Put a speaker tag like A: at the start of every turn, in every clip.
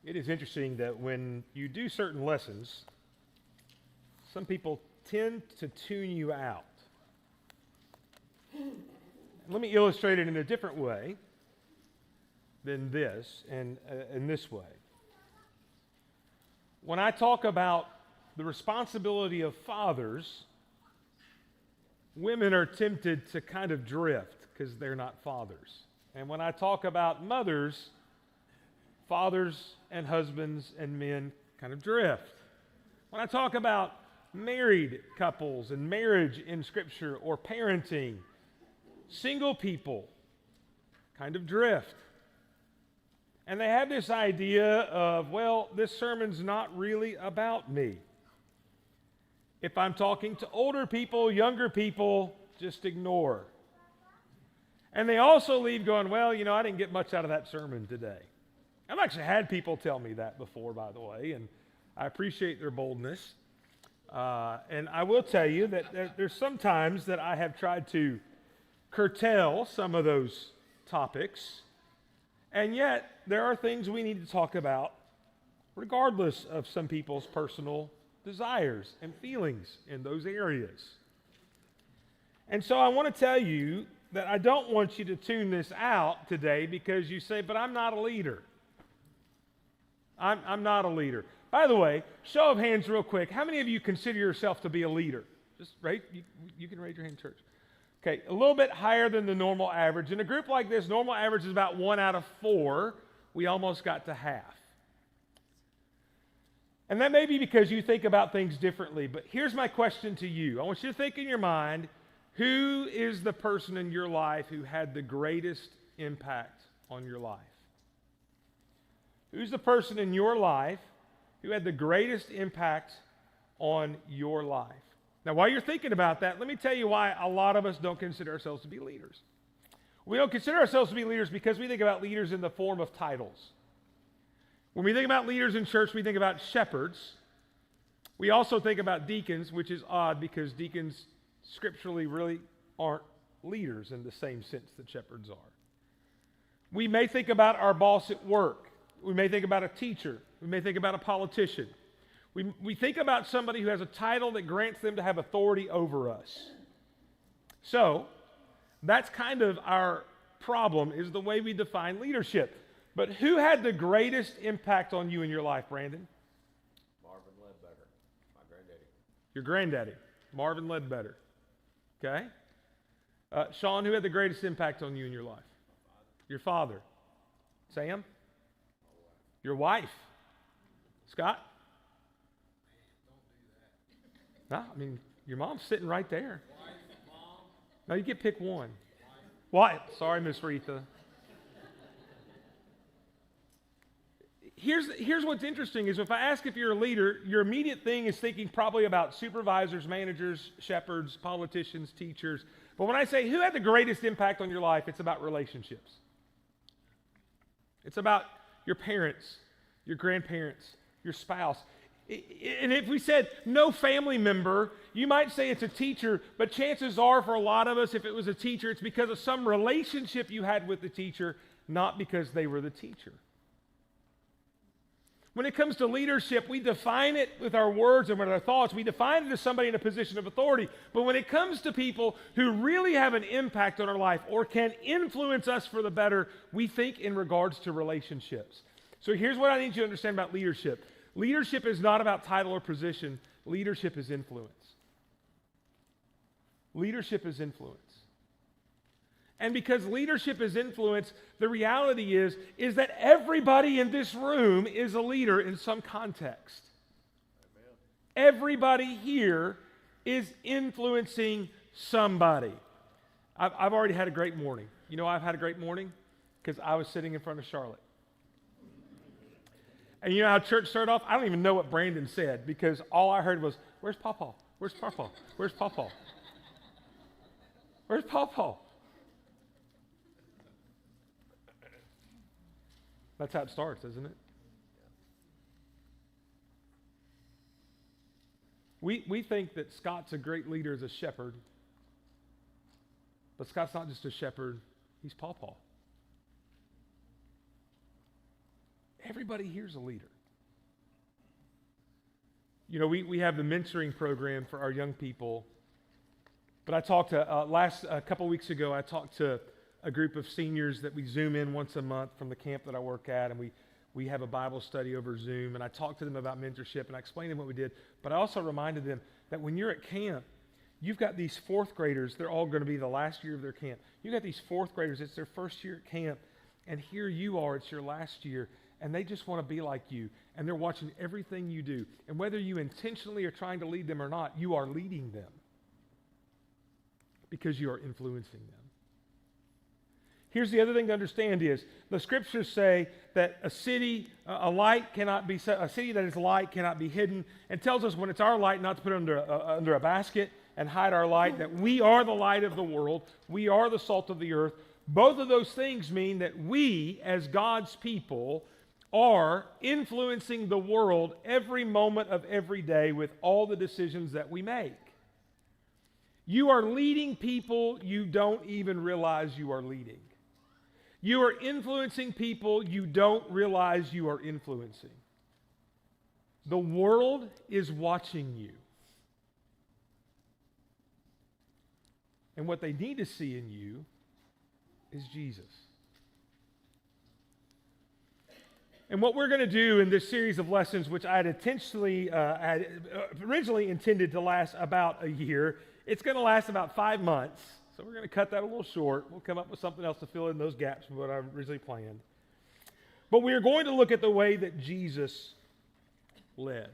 A: It is interesting that when you do certain lessons, some people tend to tune you out. Let me illustrate it in a different way than this, and in this way. When I talk about the responsibility of fathers, women are tempted to kind of drift because they're not fathers. And when I talk about mothers, fathers and husbands and men kind of drift. When I talk about married couples and marriage in Scripture or parenting, single people kind of drift. And they have this idea of, well, this sermon's not really about me. If I'm talking to older people, younger people, just ignore. And they also leave going, well, I didn't get much out of that sermon today. I've actually had people tell me that before, by the way, and I appreciate their boldness. And I will tell you that there's some times that I have tried to curtail some of those topics, and yet there are things we need to talk about regardless of some people's personal desires and feelings in those areas. And so I want to tell you that I don't want you to tune this out today because you say, but I'm not a leader. I'm not a leader. By the way, show of hands real quick. How many of you consider yourself to be a leader? Just you can raise your hand, church. Okay, a little bit higher than the normal average. In a group like this, normal average is about 1 out of 4. We almost got to half. And that may be because you think about things differently, but here's my question to you. I want you to think in your mind, who is the person in your life who had the greatest impact on your life? Who's the person in your life who had the greatest impact on your life? Now, while you're thinking about that, let me tell you why a lot of us don't consider ourselves to be leaders. We don't consider ourselves to be leaders because we think about leaders in the form of titles. When we think about leaders in church, we think about shepherds. We also think about deacons, which is odd because deacons scripturally really aren't leaders in the same sense that shepherds are. We may think about our boss at work. We may think about a teacher. We may think about a politician. We think about somebody who has a title that grants them to have authority over us. So, that's kind of our problem, is the way we define leadership. But who had the greatest impact on you in your life, Brandon?
B: Marvin Ledbetter, my granddaddy.
A: Your granddaddy, Marvin Ledbetter. Okay? Sean, who had the greatest impact on you in your life? Your father. Sam? Your wife. Scott? No, your mom's sitting right there. No, you get pick one. What? Sorry, Miss Retha. Here's what's interesting is if I ask if you're a leader, your immediate thing is thinking probably about supervisors, managers, shepherds, politicians, teachers. But when I say who had the greatest impact on your life, it's about relationships. It's about your parents, your grandparents, your spouse. And if we said no family member, you might say it's a teacher, but chances are for a lot of us, if it was a teacher, it's because of some relationship you had with the teacher, not because they were the teacher. When it comes to leadership, we define it with our words and with our thoughts. We define it as somebody in a position of authority. But when it comes to people who really have an impact on our life or can influence us for the better, we think in regards to relationships. So here's what I need you to understand about leadership. Leadership is not about title or position. Leadership is influence. Leadership is influence. And because leadership is influence, the reality is that everybody in this room is a leader in some context. Amen. Everybody here is influencing somebody. I've already had a great morning. You know why I've had a great morning? Because I was sitting in front of Charlotte. And you know how church started off? I don't even know what Brandon said because all I heard was, where's Pawpaw? Where's Pawpaw? Where's Pawpaw? Where's Pawpaw? That's how it starts, isn't it? We think that Scott's a great leader as a shepherd, but Scott's not just a shepherd, he's Pawpaw. Everybody here's a leader. You know, we have the mentoring program for our young people. But I talked to, a couple weeks ago, I talked to a group of seniors that we Zoom in once a month from the camp that I work at, and we have a Bible study over Zoom, and I talked to them about mentorship, and I explained to them what we did, but I also reminded them that when you're at camp, you've got these fourth graders, they're all going to be the last year of their camp. You've got these fourth graders, it's their first year at camp, and here you are, it's your last year, and they just want to be like you, and they're watching everything you do, and whether you intentionally are trying to lead them or not, you are leading them because you are influencing them. Here's the other thing to understand is the scriptures say that a city that is light cannot be hidden, and tells us when it's our light not to put it under a basket and hide our light, that we are the light of the world, we are the salt of the earth. Both of those things mean that we, as God's people, are influencing the world every moment of every day with all the decisions that we make. You are leading people you don't even realize you are leading. You are influencing people you don't realize you are influencing. The world is watching you. And what they need to see in you is Jesus. And what we're going to do in this series of lessons, which I had originally intended to last about a year, it's going to last about 5 months. So we're going to cut that a little short. We'll come up with something else to fill in those gaps from what I originally planned. But we are going to look at the way that Jesus led.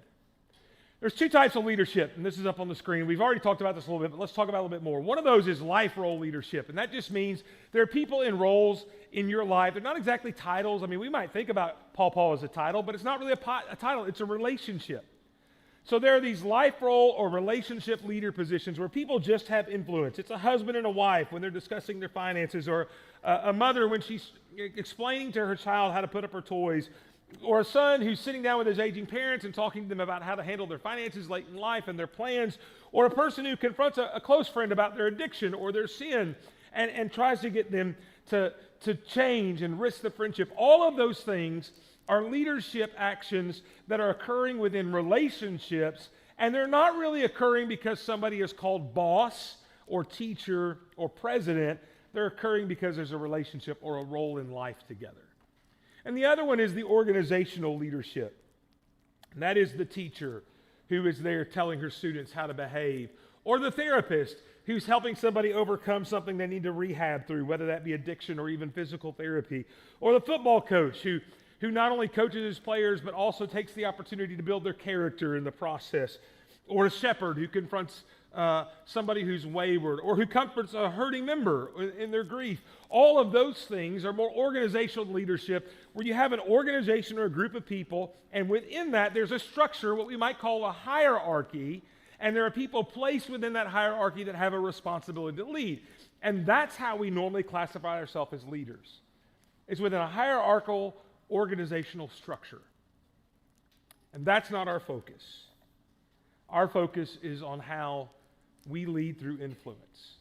A: There's 2 types of leadership, and this is up on the screen. We've already talked about this a little bit, but let's talk about it a little bit more. One of those is life role leadership, and that just means there are people in roles in your life. They're not exactly titles. I mean, we might think about Paul as a title, but it's not really a title. It's a relationship. So there are these life role or relationship leader positions where people just have influence. It's a husband and a wife when they're discussing their finances, or a mother when she's explaining to her child how to put up her toys, or a son who's sitting down with his aging parents and talking to them about how to handle their finances late in life and their plans, or a person who confronts a close friend about their addiction or their sin and tries to get them to change and risk the friendship. All of those things are leadership actions that are occurring within relationships, and they're not really occurring because somebody is called boss or teacher or president. They're occurring because there's a relationship or a role in life together. And the other one is the organizational leadership. And that is the teacher who is there telling her students how to behave, or the therapist who's helping somebody overcome something they need to rehab through, whether that be addiction or even physical therapy, or the football coach who not only coaches his players but also takes the opportunity to build their character in the process, or a shepherd who confronts somebody who's wayward, or who comforts a hurting member in their grief. All of those things are more organizational leadership, where you have an organization or a group of people, and within that there's a structure, what we might call a hierarchy, and there are people placed within that hierarchy that have a responsibility to lead. And that's how we normally classify ourselves as leaders. It's within a hierarchical organizational structure. And that's not our focus. Our focus is on how we lead through influence.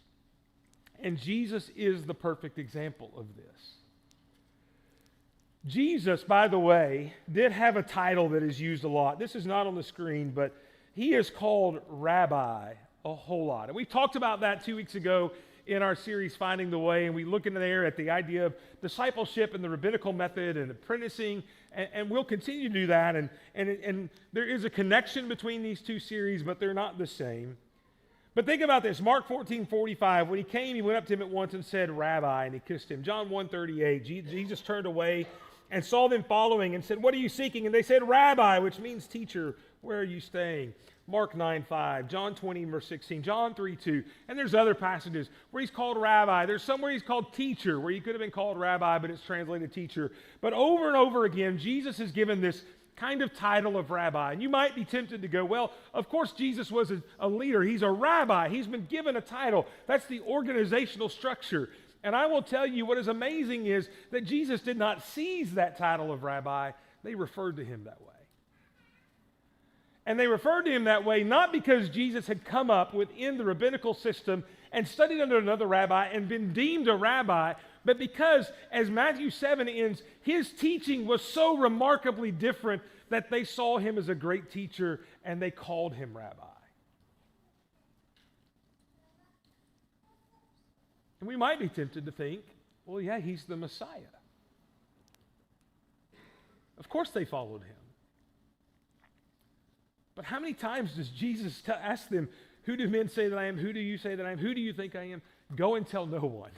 A: And Jesus is the perfect example of this. Jesus, by the way, did have a title that is used a lot. This is not on the screen, but he is called Rabbi a whole lot. And we talked about that 2 weeks ago in our series, Finding the Way, and we look in there at the idea of discipleship and the rabbinical method and apprenticing, and we'll continue to do that, and there is a connection between these 2 series, but they're not the same. But think about this, Mark 14:45, when he came, he went up to him at once and said, Rabbi, and he kissed him. John 1:38, Jesus turned away and saw them following and said, what are you seeking? And they said, Rabbi, which means teacher, where are you staying? Mark 9:5, John 20, verse 16, John 3:2, and there's other passages where he's called rabbi. There's somewhere he's called teacher, where he could have been called rabbi, but it's translated teacher. But over and over again, Jesus is given this kind of title of rabbi. And you might be tempted to go, well, of course Jesus was a leader. He's a rabbi. He's been given a title. That's the organizational structure. And I will tell you what is amazing is that Jesus did not seize that title of rabbi. They referred to him that way. And they referred to him that way not because Jesus had come up within the rabbinical system and studied under another rabbi and been deemed a rabbi, but because, as Matthew 7 ends, his teaching was so remarkably different that they saw him as a great teacher and they called him rabbi. And we might be tempted to think, well, yeah, he's the Messiah. Of course they followed him. But how many times does Jesus ask them, who do men say that I am? Who do you say that I am? Who do you think I am? Go and tell no one.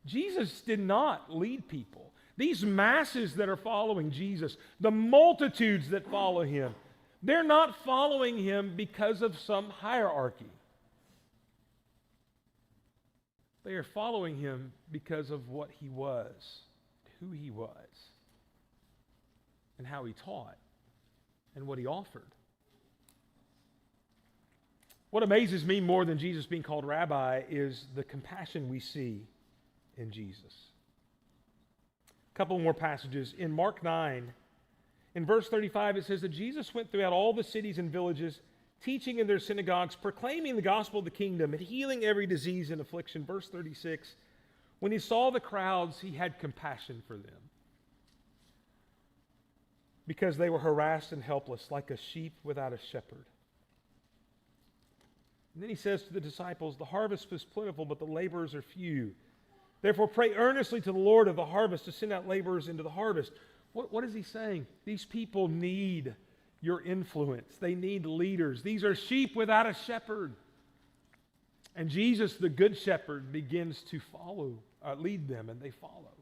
A: Jesus did not lead people. These masses that are following Jesus, the multitudes that follow him, they're not following him because of some hierarchy. They are following him because of what he was, who he was, and how he taught, and what he offered. What amazes me more than Jesus being called rabbi is the compassion we see in Jesus. A couple more passages. In Mark 9, in verse 35, it says that Jesus went throughout all the cities and villages, teaching in their synagogues, proclaiming the gospel of the kingdom, and healing every disease and affliction. Verse 36, when he saw the crowds, he had compassion for them, because they were harassed and helpless, like a sheep without a shepherd. And then he says to the disciples, the harvest is plentiful, but the laborers are few. Therefore pray earnestly to the Lord of the harvest to send out laborers into the harvest. What is he saying? These people need your influence. They need leaders. These are sheep without a shepherd. And Jesus, the good shepherd, begins to lead them, and they follow.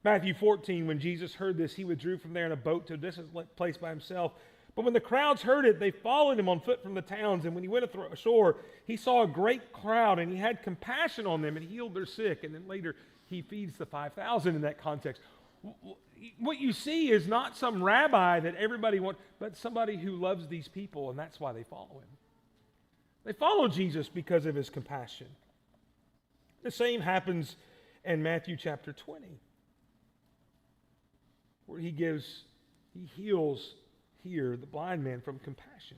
A: Matthew 14, when Jesus heard this, he withdrew from there in a boat to a distant place by himself. But when the crowds heard it, they followed him on foot from the towns. And when he went ashore, he saw a great crowd, and he had compassion on them and healed their sick. And then later, he feeds the 5,000 in that context. What you see is not some rabbi that everybody wants, but somebody who loves these people, and that's why they follow him. They follow Jesus because of his compassion. The same happens in Matthew chapter 20, where he heals here the blind man from compassion.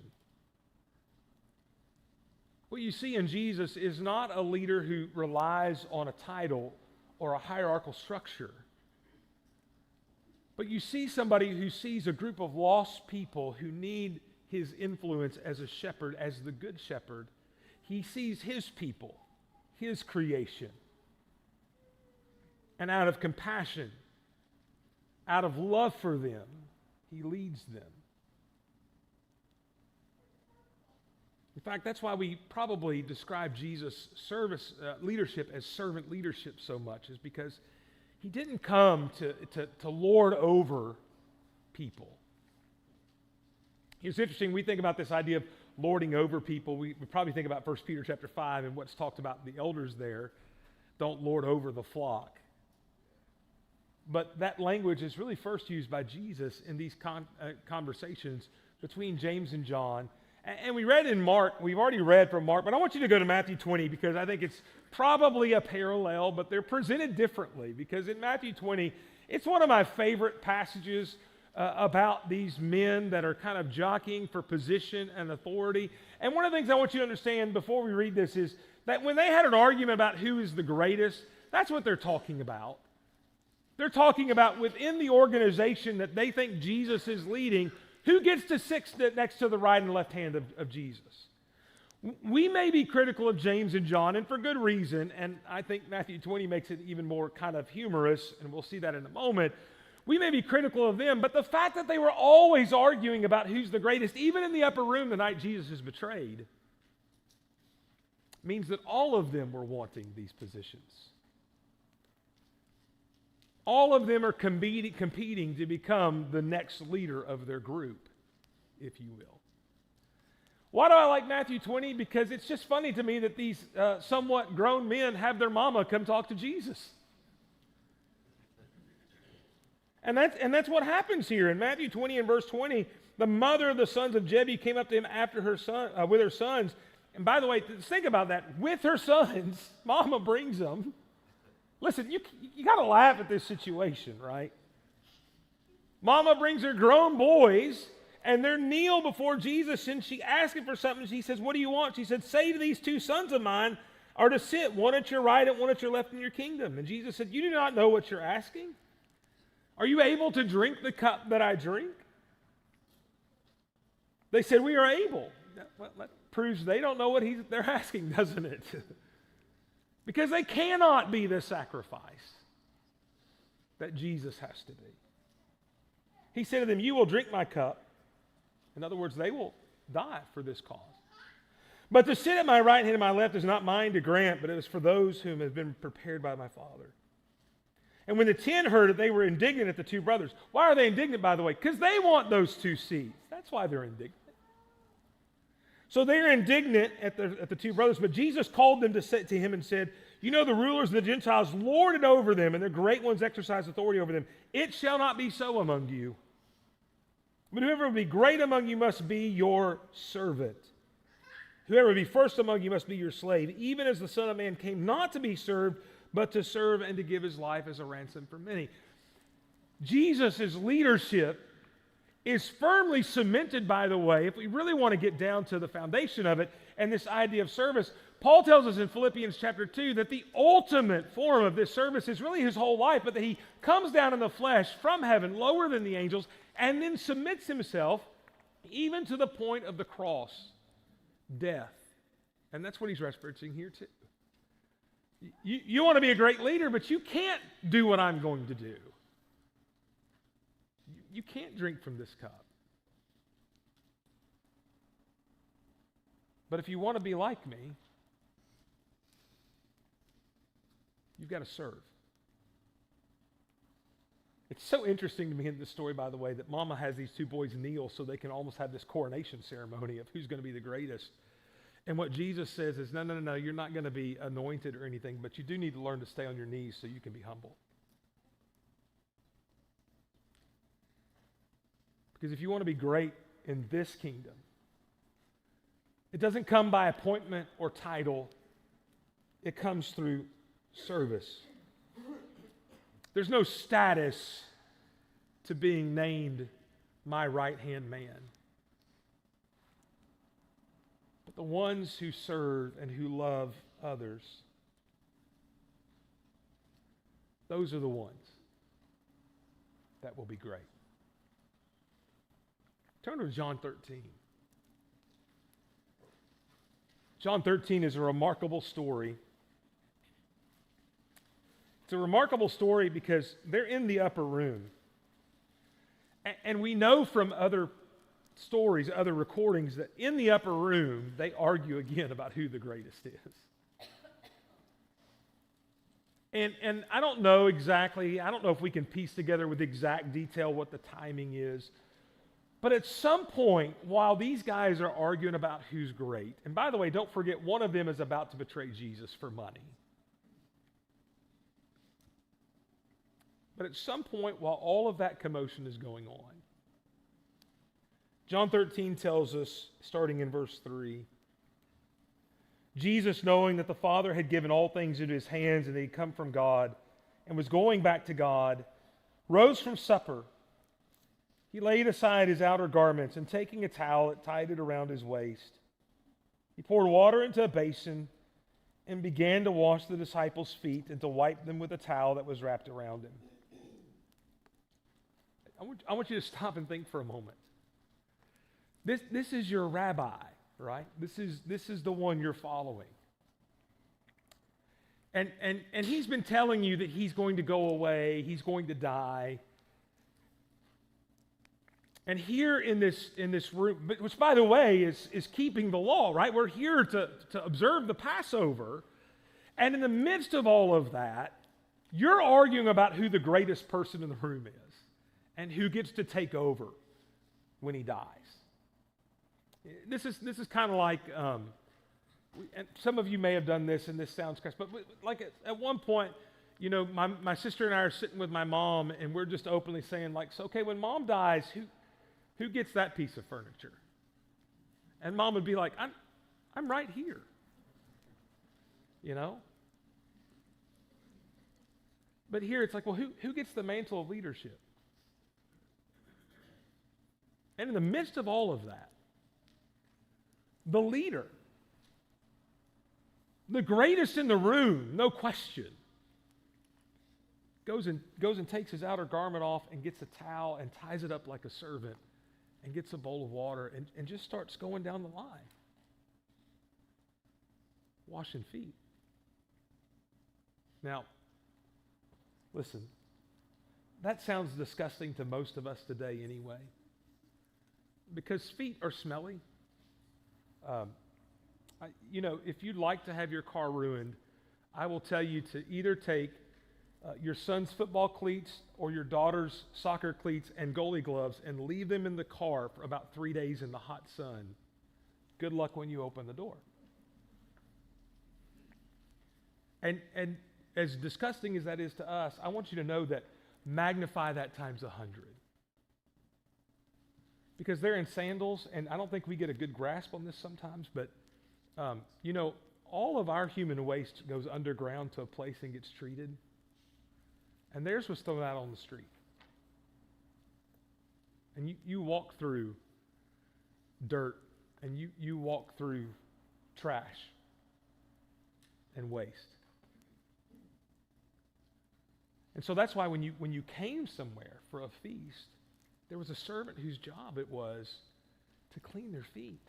A: What you see in Jesus is not a leader who relies on a title or a hierarchical structure. But you see somebody who sees a group of lost people who need his influence as a shepherd, as the good shepherd. He sees his people, his creation. And out of compassion, out of love for them, he leads them. In fact, that's why we probably describe Jesus' leadership as servant leadership so much, is because he didn't come to lord over people. It's interesting, we think about this idea of lording over people. We probably think about 1 Peter chapter 5 and what's talked about the elders there. Don't lord over the flock. But that language is really first used by Jesus in these conversations between James and John. And we read in Mark, we've already read from Mark, but I want you to go to Matthew 20 because I think it's probably a parallel, but they're presented differently. Because in Matthew 20, it's one of my favorite passages about these men that are kind of jockeying for position and authority. And one of the things I want you to understand before we read this is that when they had an argument about who is the greatest, that's what they're talking about. They're talking about within the organization that they think Jesus is leading, who gets to sit next to the right and left hand of Jesus. We may be critical of James and John, and for good reason, and I think Matthew 20 makes it even more kind of humorous, and we'll see that in a moment. We may be critical of them, but the fact that they were always arguing about who's the greatest, even in the upper room the night Jesus is betrayed, means that all of them were wanting these positions. All of them are competing to become the next leader of their group, if you will. Why do I like Matthew 20? Because it's just funny to me that these somewhat grown men have their mama come talk to Jesus. And that's what happens here. In Matthew 20 and verse 20, the mother of the sons of Zebedee came up to him after with her sons. And by the way, think about that. With her sons, mama brings them. Listen, you got to laugh at this situation, right? Mama brings her grown boys, and they kneel before Jesus, and she asks him for something. She says, what do you want? She said, say to these two sons of mine are to sit, one at your right and one at your left in your kingdom. And Jesus said, you do not know what you're asking? Are you able to drink the cup that I drink? They said, we are able. Well, that proves they don't know what they're asking, doesn't it? Because they cannot be the sacrifice that Jesus has to be. He said to them, you will drink my cup. In other words, they will die for this cause. But to sit at my right hand and my left is not mine to grant, but it is for those whom have been prepared by my Father. And when the 10 heard it, they were indignant at the two brothers. Why are they indignant, by the way? Because they want those 2 seats. That's why they're indignant. So they're indignant at the 2 brothers, but Jesus called them to him and said, you know the rulers of the Gentiles lord it over them, and their great ones exercise authority over them. It shall not be so among you. But whoever will be great among you must be your servant. Whoever will be first among you must be your slave, even as the Son of Man came not to be served, but to serve and to give his life as a ransom for many. Jesus' leadership is firmly cemented, by the way, if we really want to get down to the foundation of it and this idea of service. Paul tells us in Philippians chapter 2 that the ultimate form of this service is really his whole life, but that he comes down in the flesh from heaven, lower than the angels, and then submits himself even to the point of the cross, death. And that's what he's referencing here too. You want to be a great leader, but you can't do what I'm going to do. You can't drink from this cup. But if you want to be like me, you've got to serve. It's so interesting to me in this story, by the way, that Mama has these 2 boys kneel so they can almost have this coronation ceremony of who's going to be the greatest. And what Jesus says is, no, you're not going to be anointed or anything, but you do need to learn to stay on your knees so you can be humble. Because if you want to be great in this kingdom, it doesn't come by appointment or title. It comes through service. There's no status to being named my right-hand man. But the ones who serve and who love others, those are the ones that will be great. Turn to John 13. John 13 is a remarkable story. It's a remarkable story because they're in the upper room. And we know from other stories, other recordings, that in the upper room, they argue again about who the greatest is. And I don't know exactly, I don't know if we can piece together with exact detail what the timing is. But at some point, while these guys are arguing about who's great, and by the way, don't forget, one of them is about to betray Jesus for money. But at some point, while all of that commotion is going on, John 13 tells us, starting in verse 3, Jesus, knowing that the Father had given all things into his hands and that he'd come from God and was going back to God, rose from supper. He laid aside his outer garments, and taking a towel, tied it around his waist. He poured water into a basin and began to wash the disciples' feet and to wipe them with a towel that was wrapped around him. I want you to stop and think for a moment. This is your rabbi, right? This is the one you're following. And he's been telling you that he's going to go away, he's going to die. And here in this room, which by the way is keeping the law, right? We're here to observe the Passover. And in the midst of all of that, you're arguing about who the greatest person in the room is and who gets to take over when he dies. This is kind of like, and some of you may have done this, and this sounds crass, but like at one point, you know, my sister and I are sitting with my mom, and we're just openly saying, like, so okay, when mom dies, who gets that piece of furniture? And mom would be like, I'm right here. You know? But here it's like, well, who gets the mantle of leadership? And in the midst of all of that, the leader, the greatest in the room, no question, goes and takes his outer garment off and gets a towel and ties it up like a servant and gets a bowl of water and just starts going down the line, washing feet. Now, listen, that sounds disgusting to most of us today anyway, because feet are smelly. If you'd like to have your car ruined, I will tell you to either take your son's football cleats or your daughter's soccer cleats and goalie gloves and leave them in the car for about 3 days in the hot sun. Good luck when you open the door. And as disgusting as that is to us, I want you to know that magnify that times 100. Because they're in sandals, and I don't think we get a good grasp on this sometimes, but all of our human waste goes underground to a place and gets treated. And theirs was thrown out on the street. And you walk through dirt, and you walk through trash and waste. And so that's why when you came somewhere for a feast, there was a servant whose job it was to clean their feet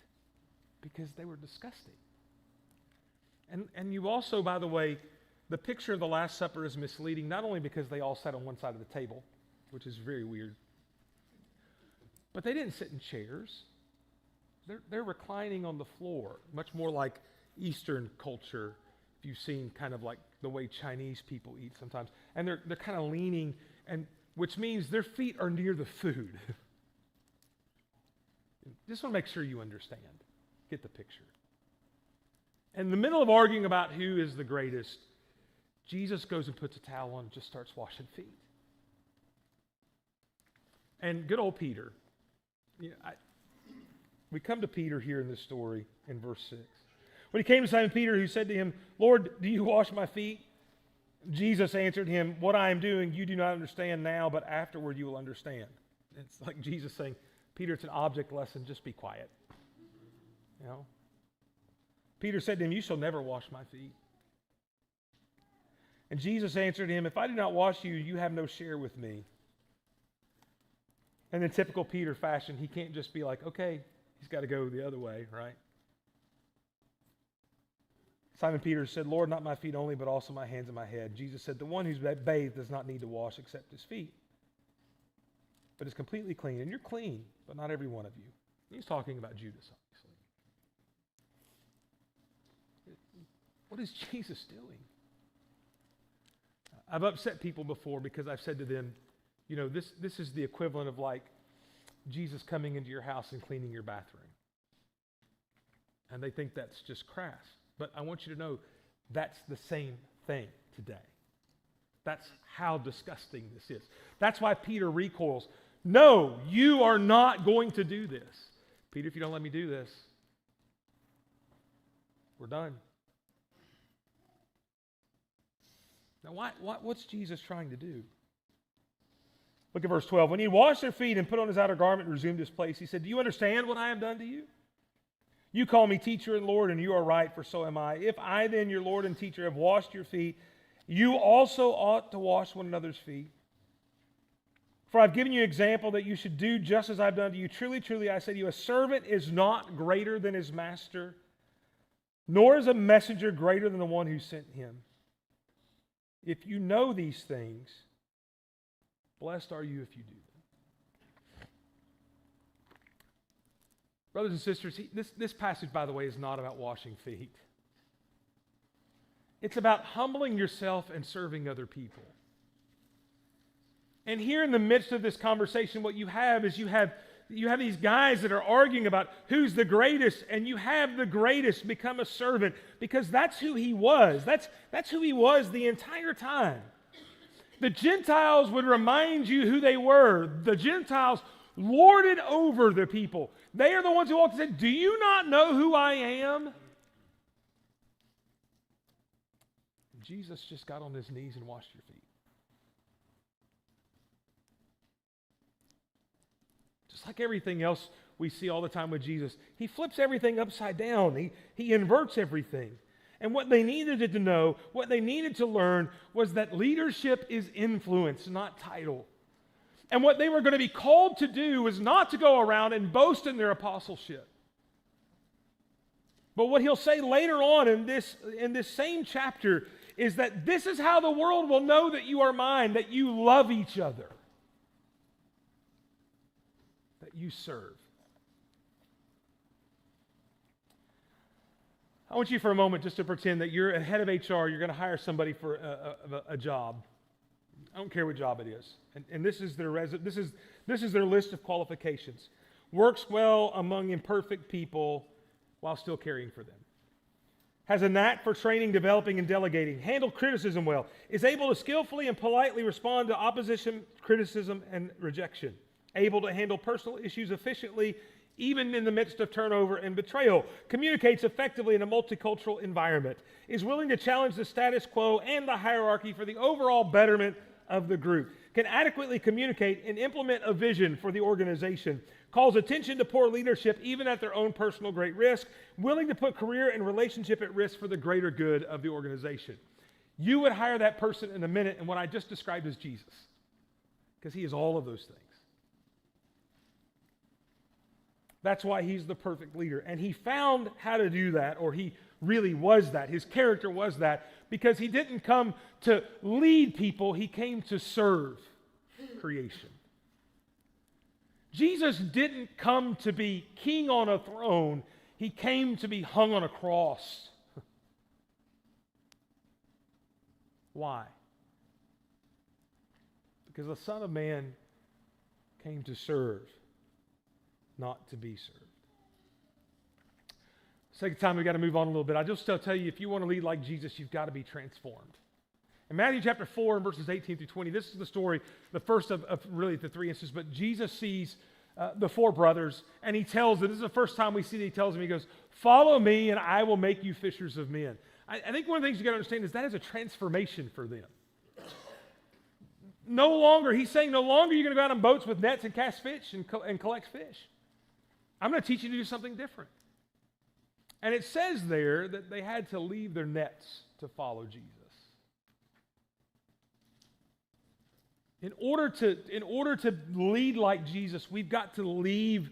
A: because they were disgusting. And you also, by the way, the picture of the Last Supper is misleading, not only because they all sat on one side of the table, which is very weird, but they didn't sit in chairs. They're reclining on the floor, much more like Eastern culture, if you've seen kind of like the way Chinese people eat sometimes. And they're kind of leaning, and which means their feet are near the food. Just want to make sure you understand. Get the picture. In the middle of arguing about who is the greatest, Jesus goes and puts a towel on and just starts washing feet. And good old Peter. We come to Peter here in this story in verse 6. When he came to Simon Peter, who said to him, "Lord, do you wash my feet?" Jesus answered him, "What I am doing you do not understand now, but afterward you will understand." It's like Jesus saying, "Peter, it's an object lesson, just be quiet." Peter said to him, "You shall never wash my feet." And Jesus answered him, "If I do not wash you, you have no share with me." And in typical Peter fashion, he can't just be like, okay, he's got to go the other way, right? Simon Peter said, "Lord, not my feet only, but also my hands and my head." Jesus said, "The one who's bathed does not need to wash except his feet, but is completely clean. And you're clean, but not every one of you." He's talking about Judas, obviously. What is Jesus doing? I've upset people before because I've said to them, this is the equivalent of like Jesus coming into your house and cleaning your bathroom. And they think that's just crass. But I want you to know that's the same thing today. That's how disgusting this is. That's why Peter recoils. No, you are not going to do this. Peter, if you don't let me do this, we're done. Now, what's Jesus trying to do? Look at verse 12. When he had washed their feet and put on his outer garment and resumed his place, he said, "Do you understand what I have done to you? You call me teacher and Lord, and you are right, for so am I. If I then, your Lord and teacher, have washed your feet, you also ought to wash one another's feet. For I've given you an example that you should do just as I've done to you. Truly, truly, I say to you, a servant is not greater than his master, nor is a messenger greater than the one who sent him. If you know these things, blessed are you if you do them." Brothers and sisters, this passage, by the way, is not about washing feet. It's about humbling yourself and serving other people. And here in the midst of this conversation, what you have is you have these guys that are arguing about who's the greatest, and you have the greatest become a servant because that's who he was. That's who he was the entire time. The Gentiles would remind you who they were. The Gentiles lorded over the people. They are the ones who walked and said, "Do you not know who I am?" Jesus just got on his knees and washed your feet. just like everything else we see all the time with Jesus. He flips everything upside down. He inverts everything. And what they needed to know, what they needed to learn, was that leadership is influence, not title. And what they were going to be called to do was not to go around and boast in their apostleship. But what he'll say later on in this same chapter is that this is how the world will know that you are mine, that you love each other, that you serve. I want you for a moment just to pretend that you're a head of HR, you're going to hire somebody for a job. I don't care what job it is. And this is their list of qualifications. Works well among imperfect people while still caring for them. Has a knack for training, developing, and delegating. Handle criticism well. Is able to skillfully and politely respond to opposition, criticism, and rejection. Able to handle personal issues efficiently, even in the midst of turnover and betrayal. Communicates effectively in a multicultural environment. Is willing to challenge the status quo and the hierarchy for the overall betterment of the group. Can adequately communicate and implement a vision for the organization. Calls attention to poor leadership even at their own personal great risk. Willing to put career and relationship at risk for the greater good of the organization. You would hire that person in a minute, and what I just described is Jesus. Because he is all of those things. That's why he's the perfect leader. And he found how to do that, or he really was that. His character was that, because he didn't come to lead people, he came to serve creation. Jesus didn't come to be king on a throne, he came to be hung on a cross. Why? Because the Son of Man came to serve, not to be served. Second time, we've got to move on a little bit. I just tell you, if you want to lead like Jesus, you've got to be transformed. In Matthew chapter 4 and verses 18 through 20, this is the story, the first of really the three instances, but Jesus sees the four brothers, and he tells them, this is the first time we see that he tells them, he goes, follow me and I will make you fishers of men. I think one of the things you got to understand is that is a transformation for them. No longer, he's saying, no longer you're going to go out on boats with nets and cast fish and collect fish. I'm going to teach you to do something different. And it says there that they had to leave their nets to follow Jesus. In order to lead like Jesus, we've got to leave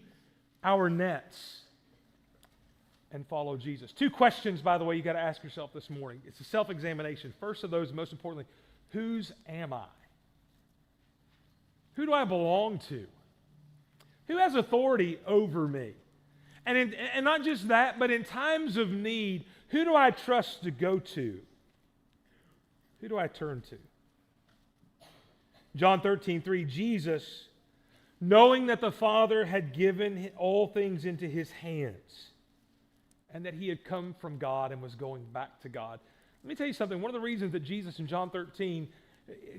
A: our nets and follow Jesus. Two questions, by the way, you got to ask yourself this morning. It's a self-examination. First of those, most importantly, whose am I? Who do I belong to? Who has authority over me? And not just that, but in times of need, who do I trust to go to? Who do I turn to? John 13:3, Jesus, knowing that the Father had given all things into his hands, and that he had come from God and was going back to God. Let me tell you something. One of the reasons that Jesus in John 13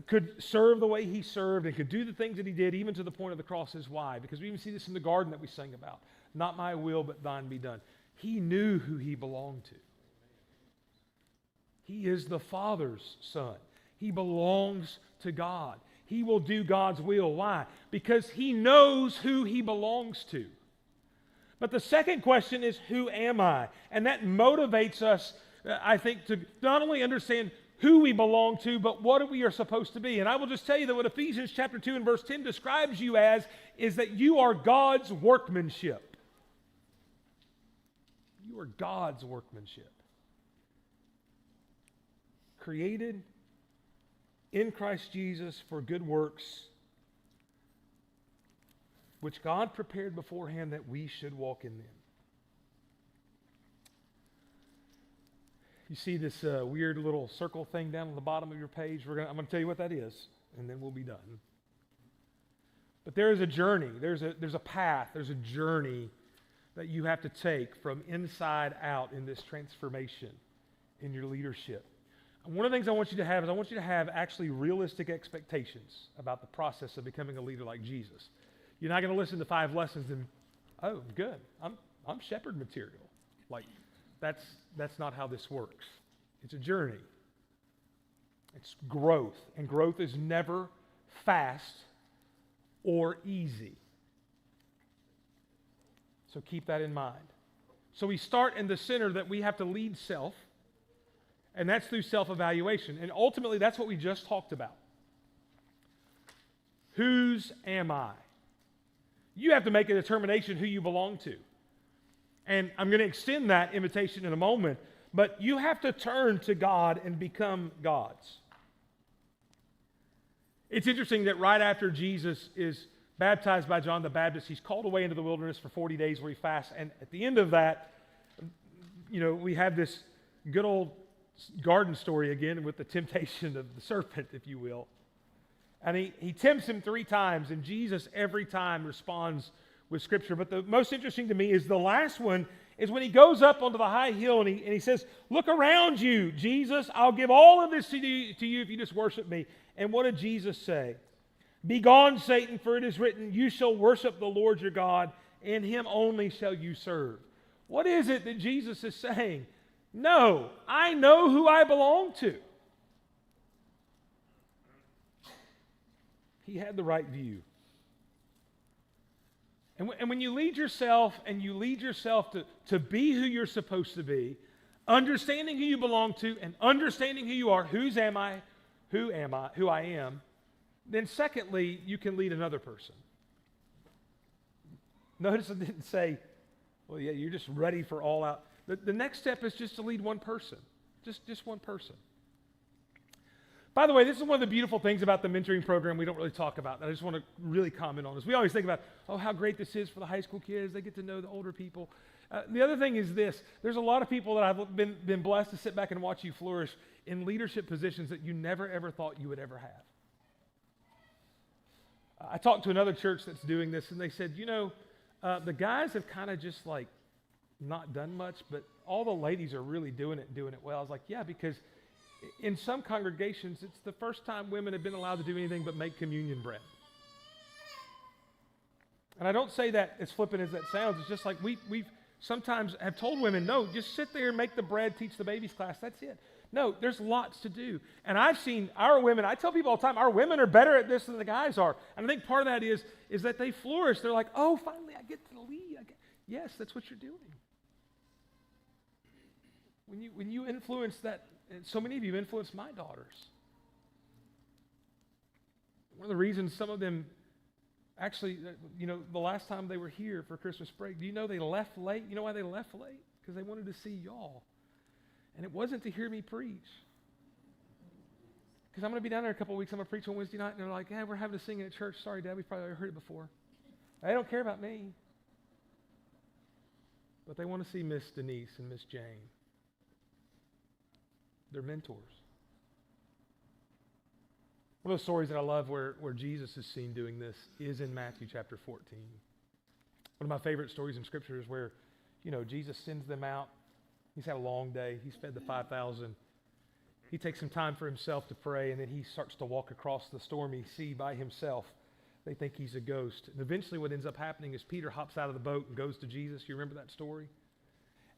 A: could serve the way he served and could do the things that he did, even to the point of the cross, is why? Because we even see this in the garden that we sang about. Not my will, but thine be done. He knew who he belonged to. He is the Father's son. He belongs to God. He will do God's will. Why? Because he knows who he belongs to. But the second question is, who am I? And that motivates us, I think, to not only understand who we belong to, but what we are supposed to be. And I will just tell you that what Ephesians chapter 2 and verse 10 describes you as is that you are God's workmanship. You are God's workmanship. Created in Christ Jesus for good works, which God prepared beforehand that we should walk in them. You see this weird little circle thing down on the bottom of your page? I'm going to tell you what that is, and then we'll be done. But there is a journey. There's a path. There's a journey that you have to take from inside out in this transformation in your leadership. And one of the things I want you to have is I want you to have actually realistic expectations about the process of becoming a leader like Jesus. You're not going to listen to 5 lessons and, oh, good, I'm shepherd material. Like, that's not how this works. It's a journey. It's growth. And growth is never fast or easy. So keep that in mind. So we start in the center that we have to lead self, and that's through self-evaluation. And ultimately, that's what we just talked about. Whose am I? You have to make a determination who you belong to. And I'm going to extend that invitation in a moment, but you have to turn to God and become God's. It's interesting that right after Jesus is baptized by John the Baptist, he's called away into the wilderness for 40 days where he fasts. And at the end of that, we have this good old garden story again with the temptation of the serpent, if you will. And he tempts him 3 times, and Jesus every time responds with Scripture. But the most interesting to me is the last one is when he goes up onto the high hill and he says, look around you, Jesus, I'll give all of this to you if you just worship me. And what did Jesus say? Begone, Satan, for it is written, you shall worship the Lord your God, and him only shall you serve. What is it that Jesus is saying? No, I know who I belong to. He had the right view. And when you lead yourself to be who you're supposed to be, understanding who you belong to and understanding who you are, who I am, then secondly, you can lead another person. Notice it didn't say, well, yeah, you're just ready for all out. The next step is just to lead one person. Just one person. By the way, this is one of the beautiful things about the mentoring program we don't really talk about that I just want to really comment on. Is we always think about, how great this is for the high school kids. They get to know the older people. The other thing is this. There's a lot of people that I've been blessed to sit back and watch you flourish in leadership positions that you never, ever thought you would ever have. I talked to another church that's doing this, and they said, the guys have kind of just like not done much, but all the ladies are really doing it well. I was like, yeah, because in some congregations, it's the first time women have been allowed to do anything but make communion bread. And I don't say that as flippant as that sounds. It's just like we've sometimes have told women, no, just sit there and make the bread, teach the babies class. That's it. No, there's lots to do. And I've seen our women, I tell people all the time, our women are better at this than the guys are. And I think part of that is that they flourish. They're like, oh, finally I get to lead. Yes, that's what you're doing. When you influence that, and so many of you influence my daughters. One of the reasons some of them actually, the last time they were here for Christmas break, do you know they left late? You know why they left late? Because they wanted to see y'all. And it wasn't to hear me preach. Because I'm going to be down there in a couple of weeks. I'm going to preach on Wednesday night. And they're like, yeah, we're having to sing at church. Sorry, Dad, we've probably heard it before. They don't care about me. But they want to see Miss Denise and Miss Jane. They're mentors. One of those stories that I love where Jesus is seen doing this is in Matthew chapter 14. One of my favorite stories in Scripture is where, Jesus sends them out. He's had a long day. He's fed the 5,000. He takes some time for himself to pray, and then he starts to walk across the stormy sea by himself. They think he's a ghost. And eventually what ends up happening is Peter hops out of the boat and goes to Jesus. You remember that story?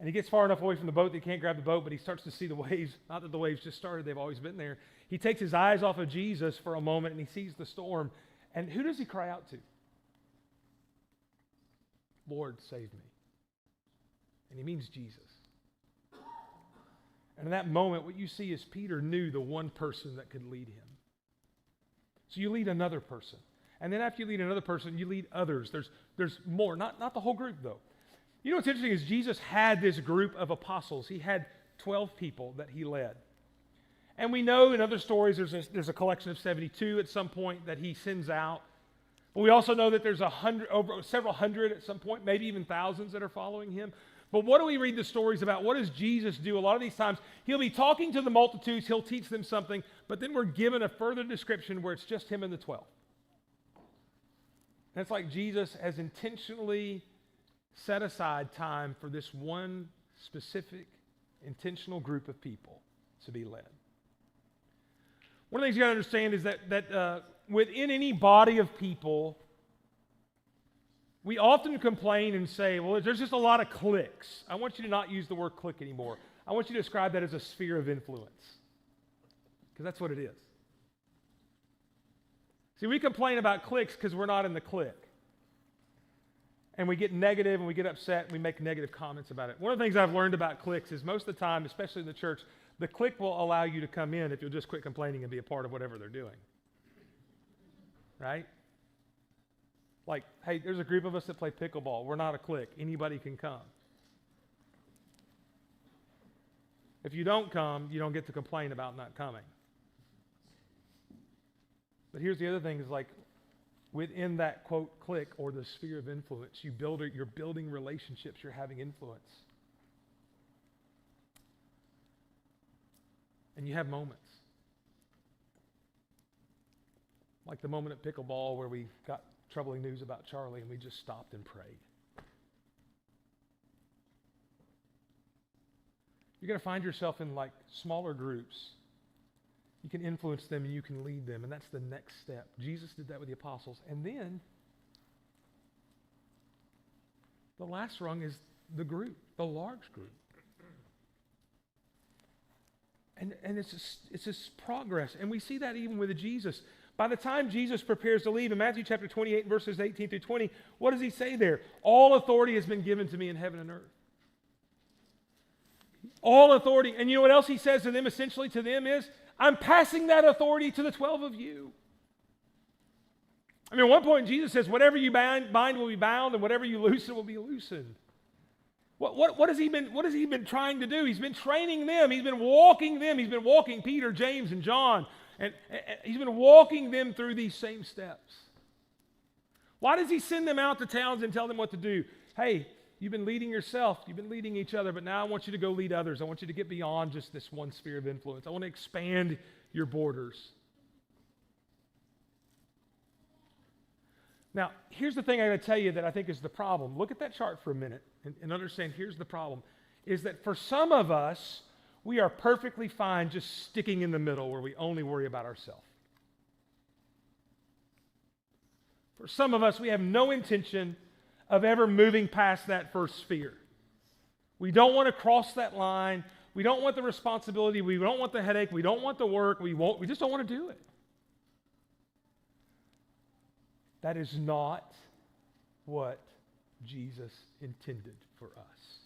A: And he gets far enough away from the boat that he can't grab the boat, but he starts to see the waves. Not that the waves just started. They've always been there. He takes his eyes off of Jesus for a moment, and he sees the storm. And who does he cry out to? Lord, save me. And he means Jesus. And in that moment, what you see is Peter knew the one person that could lead him. So you lead another person. And then after you lead another person, you lead others. There's more. Not the whole group, though. You know what's interesting is Jesus had this group of apostles. He had 12 people that he led. And we know in other stories there's a collection of 72 at some point that he sends out. But we also know that there's several hundred at some point, maybe even thousands that are following him. But what do we read the stories about? What does Jesus do? A lot of these times, he'll be talking to the multitudes, he'll teach them something, but then we're given a further description where it's just him and the 12. And it's like Jesus has intentionally set aside time for this one specific, intentional group of people to be led. One of the things you got to understand is that within any body of people, we often complain and say, well, there's just a lot of cliques. I want you to not use the word clique anymore. I want you to describe that as a sphere of influence. Because that's what it is. See, we complain about cliques because we're not in the clique. And we get negative and we get upset and we make negative comments about it. One of the things I've learned about cliques is most of the time, especially in the church, the clique will allow you to come in if you'll just quit complaining and be a part of whatever they're doing. Right? Like, hey, there's a group of us that play pickleball. We're not a clique. Anybody can come. If you don't come, you don't get to complain about not coming. But here's the other thing is like, within that, quote, clique or the sphere of influence, you're building relationships, you're having influence. And you have moments. Like the moment at pickleball where we got troubling news about Charlie and we just stopped and prayed. You're going to find yourself in like smaller groups. You can influence them and you can lead them, and that's the next step. Jesus did that with the apostles. And then the last rung is the group, the large group. And it's this progress. And we see that even with Jesus. By the time Jesus prepares to leave, in Matthew chapter 28, verses 18 through 20, what does he say there? All authority has been given to me in heaven and earth. All authority. And you know what else he says to them, essentially to them is, I'm passing that authority to the 12 of you. I mean, at one point Jesus says, whatever you bind will be bound, and whatever you loosen will be loosened. What has he been trying to do? He's been training them. He's been walking them. He's been walking Peter, James, and John. And he's been walking them through these same steps. Why does he send them out to towns and tell them what to do? Hey, you've been leading yourself. You've been leading each other, but now I want you to go lead others. I want you to get beyond just this one sphere of influence. I want to expand your borders. Now, here's the thing I got to tell you that I think is the problem. Look at that chart for a minute and understand here's the problem. Is that for some of us, we are perfectly fine just sticking in the middle where we only worry about ourselves. For some of us, we have no intention of ever moving past that first sphere. We don't want to cross that line. We don't want the responsibility. We don't want the headache. We don't want the work. We just don't want to do it. That is not what Jesus intended for us.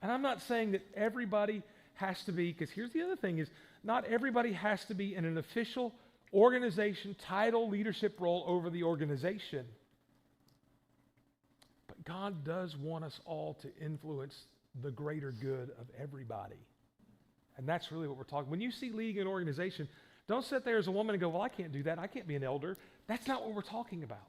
A: And I'm not saying that everybody has to be, because here's the other thing is, not everybody has to be in an official organization, title, leadership role over the organization. But God does want us all to influence the greater good of everybody. And that's really what we're talking. When you see leading an organization, don't sit there as a woman and go, well, I can't do that. I can't be an elder. That's not what we're talking about.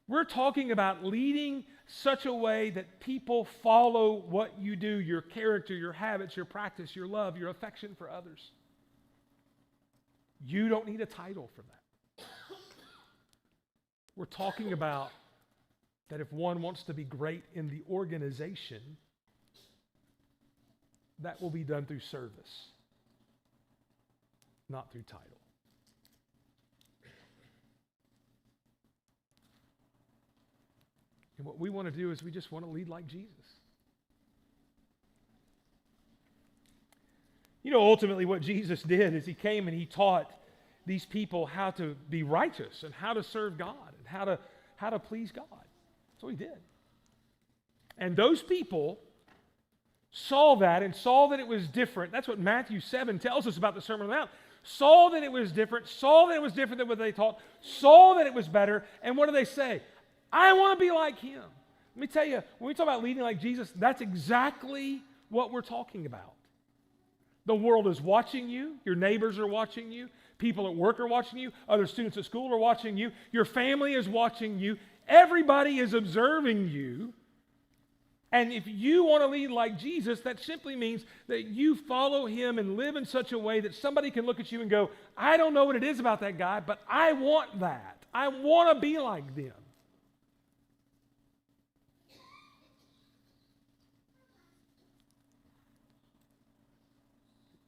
A: We're talking about leading such a way that people follow what you do, your character, your habits, your practice, your love, your affection for others. You don't need a title for that. We're talking about that if one wants to be great in the organization, that will be done through service, not through title. And what we want to do is we just want to lead like Jesus. You know, ultimately what Jesus did is he came and he taught these people how to be righteous and how to serve God and how to please God. That's what he did. And those people saw that and saw that it was different. That's what Matthew 7 tells us about the Sermon on the Mount. Saw that it was different, saw that it was different than what they taught, saw that it was better, and what do they say? I want to be like him. Let me tell you, when we talk about leading like Jesus, that's exactly what we're talking about. The world is watching you. Your neighbors are watching you. People at work are watching you. Other students at school are watching you. Your family is watching you. Everybody is observing you. And if you want to lead like Jesus, that simply means that you follow him and live in such a way that somebody can look at you and go, I don't know what it is about that guy, but I want that. I want to be like them.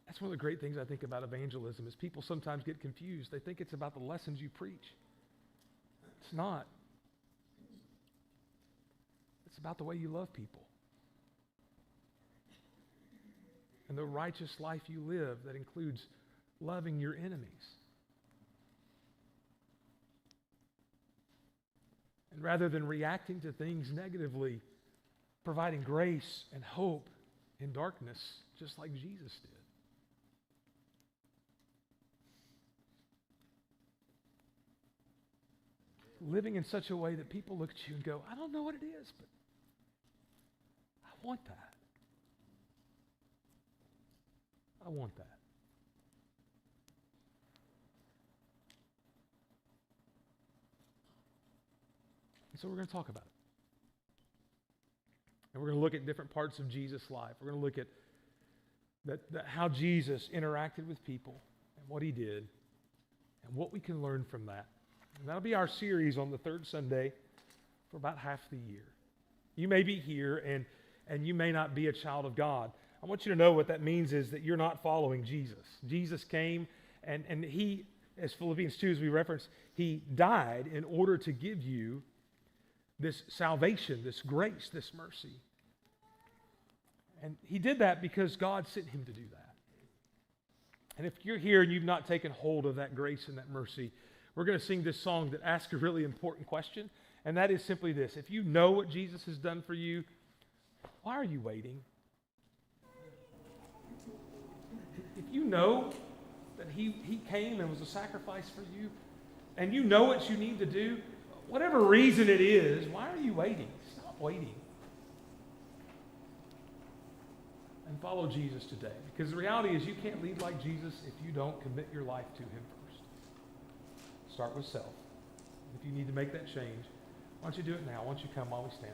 A: That's one of the great things I think about evangelism is people sometimes get confused. They think it's about the lessons you preach. It's not. It's about the way you love people. And the righteous life you live that includes loving your enemies. And rather than reacting to things negatively, providing grace and hope in darkness, just like Jesus did. Living in such a way that people look at you and go, I don't know what it is, but I want that. I want that. And so we're going to talk about it. And we're going to look at different parts of Jesus' life. We're going to look at how Jesus interacted with people and what he did and what we can learn from that. And that'll be our series on the third Sunday for about half the year. You may be here and you may not be a child of God. I want you to know what that means is that you're not following Jesus. Jesus came and he, as Philippians 2 as we referenced, he died in order to give you this salvation, this grace, this mercy. And he did that because God sent him to do that. And if you're here and you've not taken hold of that grace and that mercy, we're going to sing this song that asks a really important question, and that is simply this. If you know what Jesus has done for you, why are you waiting? If you know that he came and was a sacrifice for you, and you know what you need to do, whatever reason it is, why are you waiting? Stop waiting. And follow Jesus today. Because the reality is you can't lead like Jesus if you don't commit your life to him first. Start with self. If you need to make that change, why don't you do it now? Why don't you come while we stand?